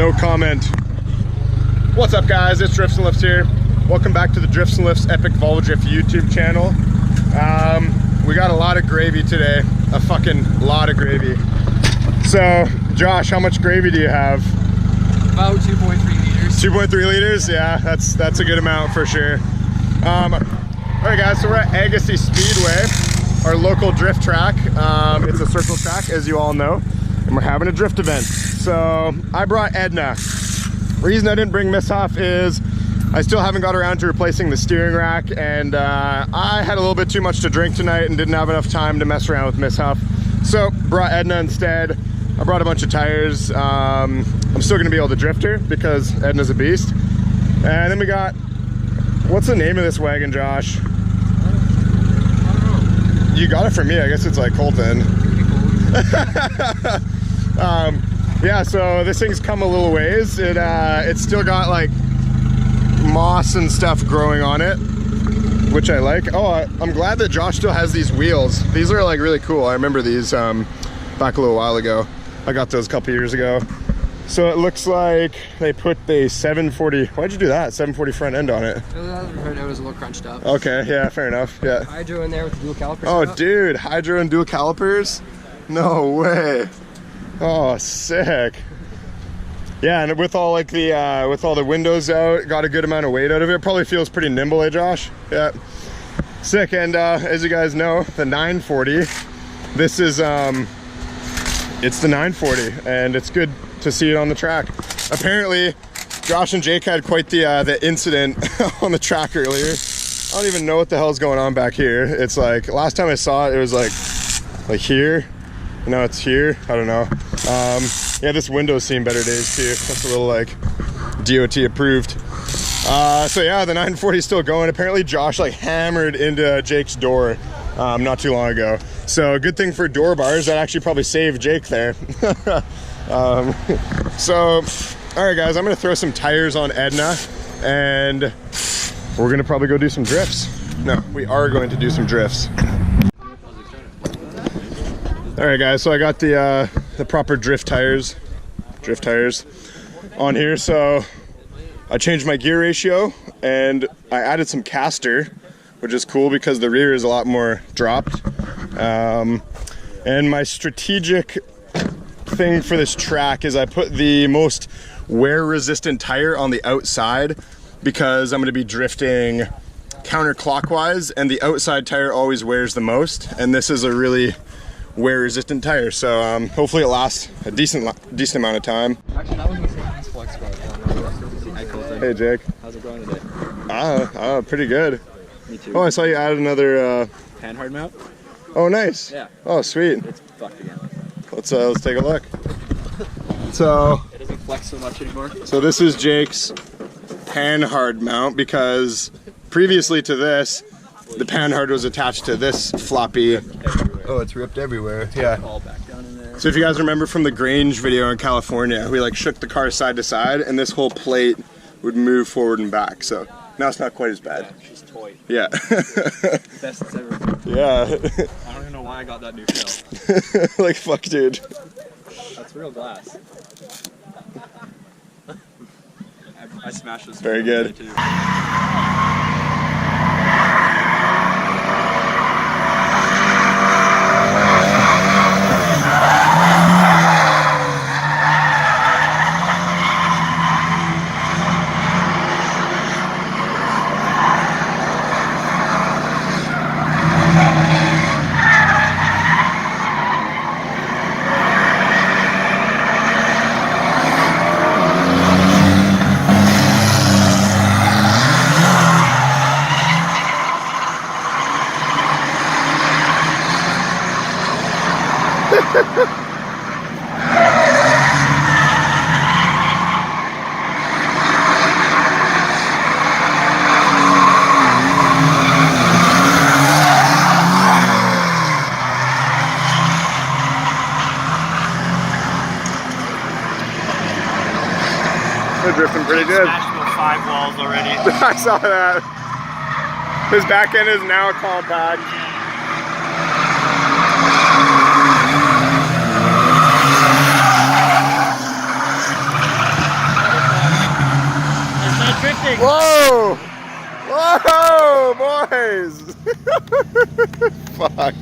No comment. What's up, guys? It's Drifts and Lifts here. Welcome back to the Drifts and Lifts Epic Volvo Drift YouTube channel. We got a lot of gravy today. A fucking lot of gravy. So, Josh, how much gravy do you have? About 2.3 liters. 2.3 liters? Yeah, that's a good amount for sure. All right, guys, so we're at Agassi Speedway, our local drift track. It's a circle track, as you all know, and we're having a drift event. So I brought Edna. Reason I didn't bring Mishaf is I still haven't got around to replacing the steering rack, and I had a little bit too much to drink tonight and didn't have enough time to mess around with Mishaf. So brought Edna instead. I brought a bunch of tires. I'm still gonna be able to drift her because Edna's a beast. And then we got, what's the name of this wagon, Josh? I don't know. You got it from me. I guess it's like Colton. Yeah, so this thing's come a little ways. It's still got like moss and stuff growing on it, which I like. Oh, I'm glad that Josh still has these wheels. These are like really cool. I remember these back a little while ago. I got those a couple years ago. So it looks like they put the 740, why'd you do that? 740 front end on it. It was a little crunched up. Okay, yeah, fair enough, yeah. Hydro in there with the dual calipers. Oh, dude, hydro and dual calipers? No way. Oh, sick. Yeah, and with all like the with all the windows out, got a good amount of weight out of it. Probably feels pretty nimble, eh, Josh? Yeah. Sick. And as you guys know, the 940. This is it's the 940, and it's good to see it on the track. Apparently, Josh and Jake had quite the incident on the track earlier. I don't even know what the hell's going on back here. It's like last time I saw it, it was like here. Now it's here. I don't know. Yeah, this window's seen better days too. That's a little like DOT approved. So yeah, the 940 is still going. Apparently Josh like hammered into Jake's door not too long ago. So good thing for door bars, that actually probably saved Jake there. So all right, guys, I'm gonna throw some tires on Edna, and we're gonna probably go do some drifts. No, we are going to do some drifts. All right, guys, so I got the proper drift tires on here. So I changed my gear ratio and I added some caster, which is cool because the rear is a lot more dropped. And my strategic thing for this track is I put the most wear resistant tire on the outside because I'm going to be drifting counterclockwise, and the outside tire always wears the most, and this is a really wear resistant tire, so hopefully it lasts a decent amount of time. Actually, that was the same flex squad. Hey Jake. How's it going today? Pretty good. Me too. Oh, I saw you added another Panhard mount? Oh, nice. Yeah. Oh, sweet. It's fucked again. Let's take a look. So it doesn't flex so much anymore. So this is Jake's Panhard mount, because previously to this, the Panhard was attached to this floppy. Oh, it's ripped everywhere. Yeah. All back down in there. So if you guys remember from the Grange video in California, we like shook the car side to side, and this whole plate would move forward and back. So now it's not quite as bad. Yeah, she's toy. Yeah. Best it's ever been. Yeah. I don't even know why I got that new shell. Like, fuck, dude. That's real glass. I smashed this. Very good. Too. They're drifting pretty good. Smashed about 5 walls already. I saw that. His back end is now compact. drifting. Whoa! Whoa, boys! Fuck.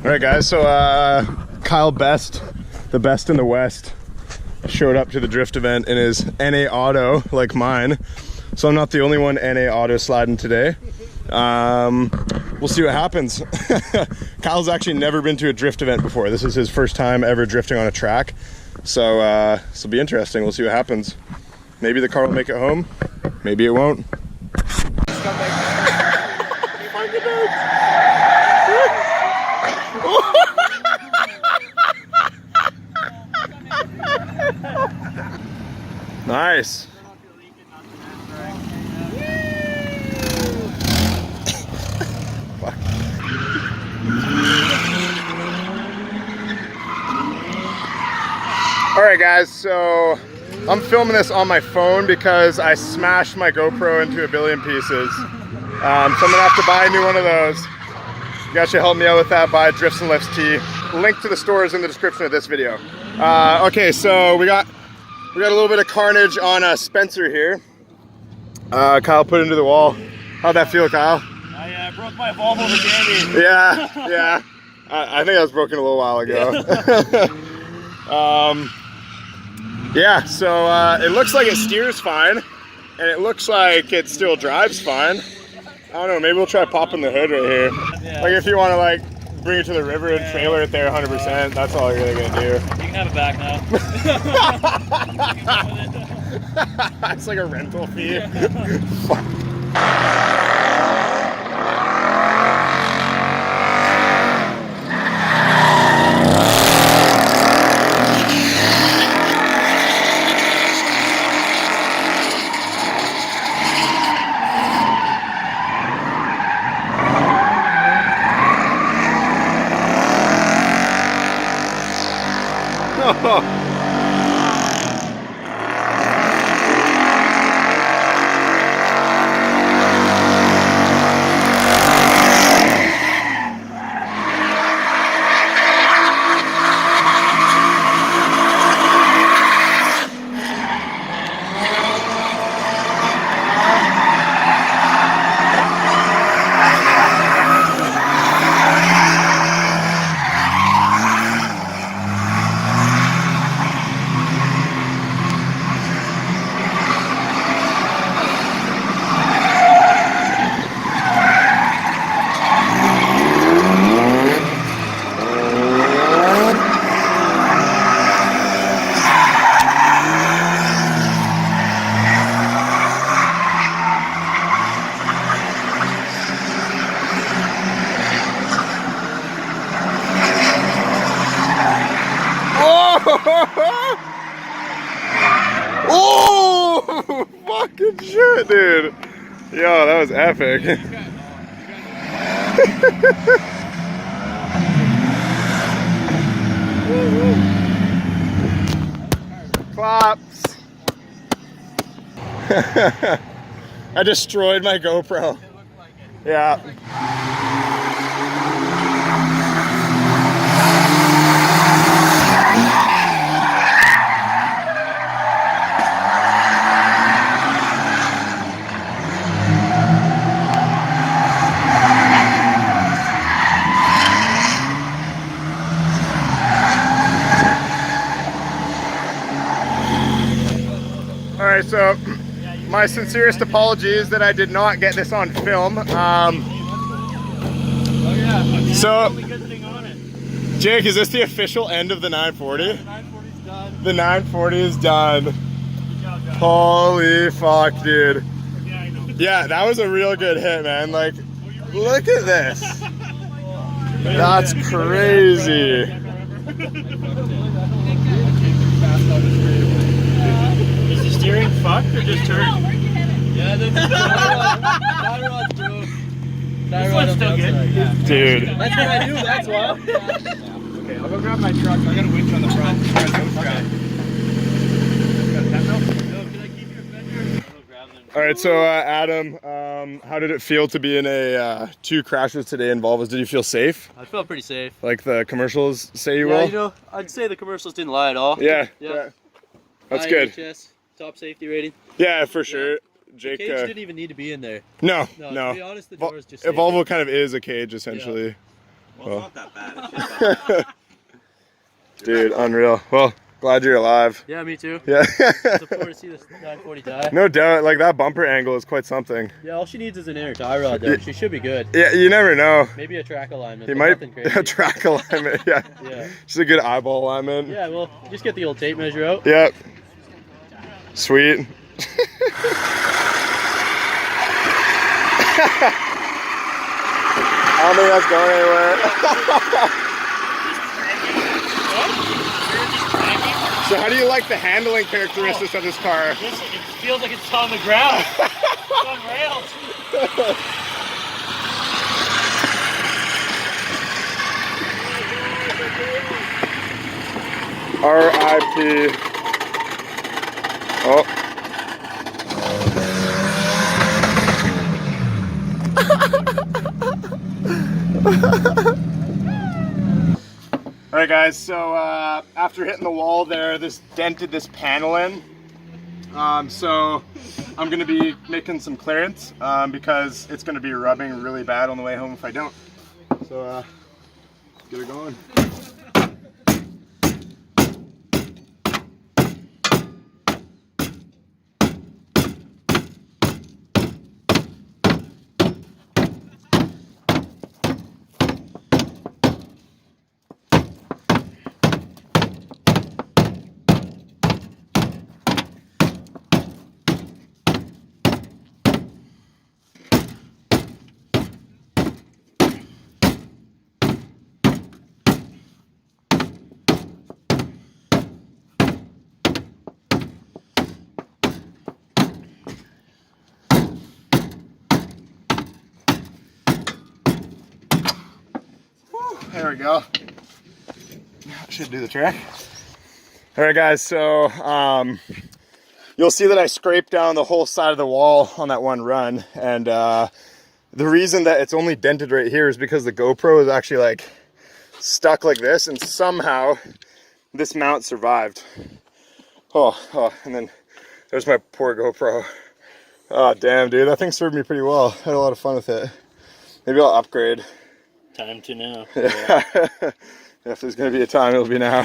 All right, guys, so Kyle Best, the best in the West, showed up to the drift event in his NA Auto, like mine. So I'm not the only one NA Auto sliding today. We'll see what happens. Kyle's actually never been to a drift event before. This is his first time ever drifting on a track. So this will be interesting. We'll see what happens. Maybe the car will make it home. Maybe it won't. Nice. All right, guys, so I'm filming this on my phone because I smashed my GoPro into a billion pieces. So I'm gonna have to buy a new one of those. You guys should help me out with that. Buy Drifts and Lifts tee. Link to the store is in the description of this video. Okay, so we got a little bit of carnage on Spencer here. Kyle put into the wall. How'd that feel, Kyle? I broke my valve over Dandy. Yeah, yeah. I think that was broken a little while ago. Yeah, so it looks like it steers fine, and it looks like it still drives fine. I don't know, maybe we'll try popping the hood right here. Yeah. Like if you want to like bring it to the river and trailer it there 100%, that's all you're really gonna do. You can have it back now. It's like a rental fee. Shit, dude. Yo, that was epic. Claps. I destroyed my GoPro. Yeah. All right, so my sincerest apologies that I did not get this on film. So, Jake, is this the official end of the 940? The 940's done. The 940 is done. Good job, guys. Holy fuck, dude. Yeah, I know. Yeah, that was a real good hit, man. Like, look at this. That's crazy. Is the steering fucked or just turned? Yeah, the tie rod's broke. This one's still good. Dude. That's what I do, that's why. Okay, I'll go grab my truck. I got a winch on the front. No, can I keep your fender? I'll grab them. All right, so Adam, how did it feel to be in a 2 crashes today in Volvos? Did you feel safe? I felt pretty safe. Like the commercials say you Yeah, will? you know, I'd say the commercials didn't lie at all. Yeah. Yeah. That's High good. HS, top safety rating. Yeah, for sure. Jake, Cage didn't even need to be in there. no. To be honest, the Vol- doors just a Volvo kind of is a cage, essentially. Well, it's not that bad. It's just that bad. Dude, unreal. Well, glad you're alive. Yeah, me too. Yeah. Look forward to see this 940 die. No doubt, like that bumper angle is quite something. Yeah, all she needs is an inner tie rod though. She should be good. Yeah, you never know. Maybe a track alignment. He but might nothing crazy. a track alignment. Yeah. Yeah. Just a good eyeball alignment. Yeah, well, just get the old tape measure out. Yep. Sweet. I don't think that's going anywhere. So how do you like the handling characteristics of this car? It feels like it's on the ground. It's on rails. R.I.P. Oh. Alright guys, so after hitting the wall there, this dented this panel in. So I'm going to be making some clearance because it's going to be rubbing really bad on the way home if I don't. So get it going. There we go. Should do the trick. All right, guys. So you'll see that I scraped down the whole side of the wall on that one run, and the reason that it's only dented right here is because the GoPro is actually like stuck like this, and somehow this mount survived. Oh, and then there's my poor GoPro. Oh, damn, dude, that thing served me pretty well. I had a lot of fun with it. Maybe I'll upgrade. Time to know. Yeah. If there's gonna be a time, it'll be now.